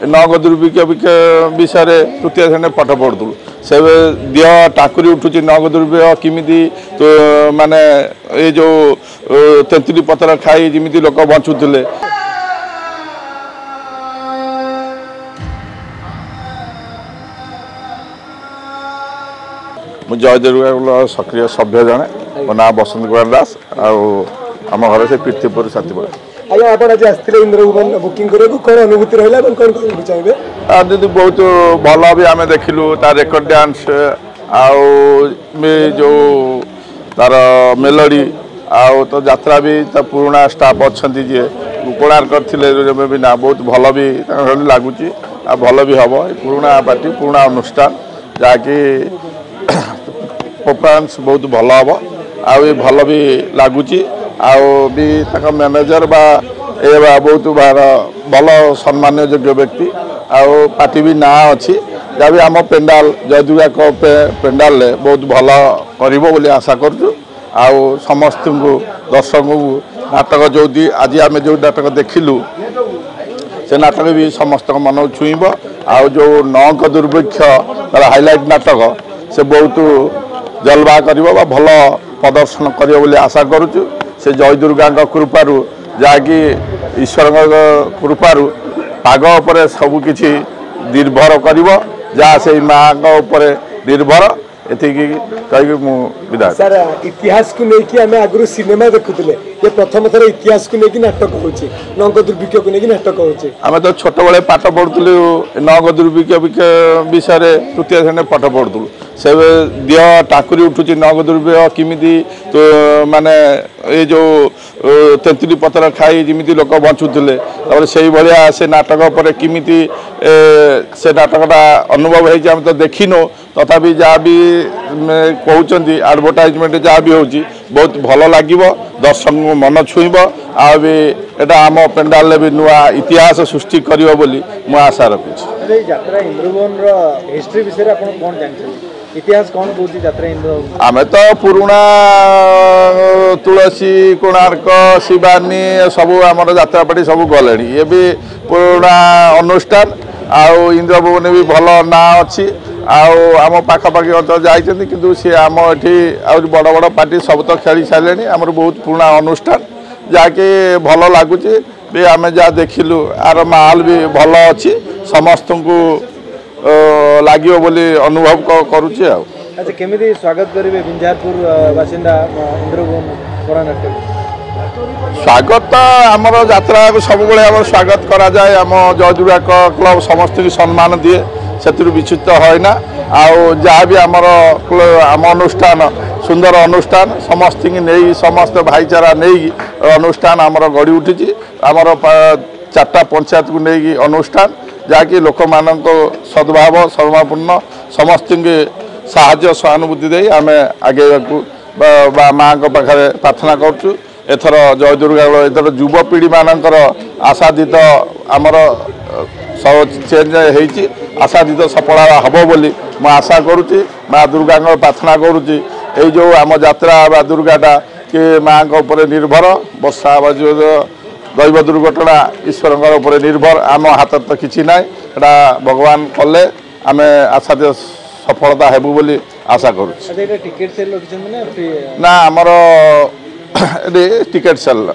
नग दुर्भिक्ष विषय तृतीय श्रेणी पाठ पढ़ुलु से देह टाकुरी उठुची नग दुर्भिक्ष किमिति तो माने ये जो तेंतुली पत्र खाई जमी लोक बचुले मुझे जय दुर्गा सक्रिय सभ्य जड़े मो ना बसंत कुमार दास आम घर से पीर्थिपुर साथीपुर आज्ञा आप आज आसते इंद्रभुवन बुकिंग करेंगे कौन अनुभूति रहा कौन कौन चाहिए दीदी बहुत भल भी आम देखिलु तार रेकर्ड डांस जो तार मेलोडी आउ तो यात्रा भी पुराना स्टाफ अच्छा जी कोणार्क थे भी ना बहुत भल भी लगुच भल भी हम पुराना पार्टी पुराना अनुष्ठान जहाँकि परफॉर्मेंस बहुत भल हम आउ भल भी लगुच भी मैनेजर बा बहुत भल सम्मान योग्य व्यक्ति आउ पार्टी भी ना अच्छी जहाँ भी आम पेंडाल जय दुर्गा पेंडाल बहुत भल कर आशा करूँ आउ समस्त दर्शक को नाटक जो आज आम जो नाटक देखिलु से नाटक भी समस्त मन छुईब आउ जो नौक दुर्भिक्ष हाइलाइट नाटक से बहुत जलवा कर भल प्रदर्शन कर आशा करुचु से जय दुर्गा कृपारू जहाँकि ईश्वर कृपारू पाग उपर सबकि निर्भर कर जहाँ से माँ निर्भर एतिकी कही विदाय सर इतिहास को लेकिन आम आगु सिनेमा देखुले ये प्रथम थर इतिहास को लेकिन नाटक होची नग दुर्भिक्ष को लेकिन नाटक होची आम तो छोट बड़े पाठ पढ़ुलु नग दुर्भिक्ष विषय तृतीय श्रेणी पाठ पढ़ुलु से देह टाकुरी उठुची नग दुर्भिक्ष किमिति तो माने ये जो तेंतुली पत्र खाई जमी लोक बचुले से भाया से नाटक पर किमिति से नाटकटा अनुभव है तो देखिनु तथापि जहाँ भी कहते एडवर्टाइजमेंट जहाँ भी होची बहुत भल लगे दर्शक मन छुईब आटा आम पेंडाल भी नुआ इतिहास सृष्टि कर मु आशा रखुच्छी हिस्ट्री विषय कौन जानते इतिहास कौन कहूँ यात्रा इंद्रभुवन आम तो पुराना तुलसी कोणार्क शिवानी सब आम यात्रा पार्टी सब गले ये भी पुराना अनुष्ठान आउ इंद्रभुवन भी भल ना अच्छी आम पाखापाखि अंचल जाइए कि सी आम ये बड़ बड़ पार्टी सब तो खेली सारे आमर बहुत पुराना अनुष्ठान जहाँकि भल लगुच भी आम जहाँ देखिलु आर माहौल भी भल अच्छी समस्त को लगे बोली अनुभव करुचे अच्छा केमिति स्वागत करेंगे विंझारपुर बासिंदा इंद्रभुवन परानाट्य स्वागत आमर यात्रा सब आम स्वागत करा जाए आम जय दुर्गा क्लब समस्त की सम्मान दिए से विच्युत है ना आउ जहाँ भी आमर आम अनुष्ठान सुंदर अनुष्ठान समस्त नहीं समस्त भाईचारा नहीं अनुष्ठान आमर गढ़ी उठी आमर 4टा पंचायत को लेकिन अनुष्ठान जहाँकि लोक मान सद्भाव सर्वपूर्ण समस्त साहाय्य सहानुभूति दे आम आगे माँ पाखे प्रार्थना करुँ एथर जय दुर्गा एथर युवपीढ़ी मानकर आशादित आमर चेंज होती आशादित सफल हम बोली मैं आशा करुँची माँ दुर्गा प्रार्थना करुँची ये जो आम यात्रा दुर्गाटा कि माँ उपर निर्भर वर्षा दैव दुर्घटना ईश्वर उपर निर्भर आम हाथ तो किसी ना एटा भगवान कले आम आशा सफलता हेबू बोली आशा करुँ ना आमर टिकेट सेल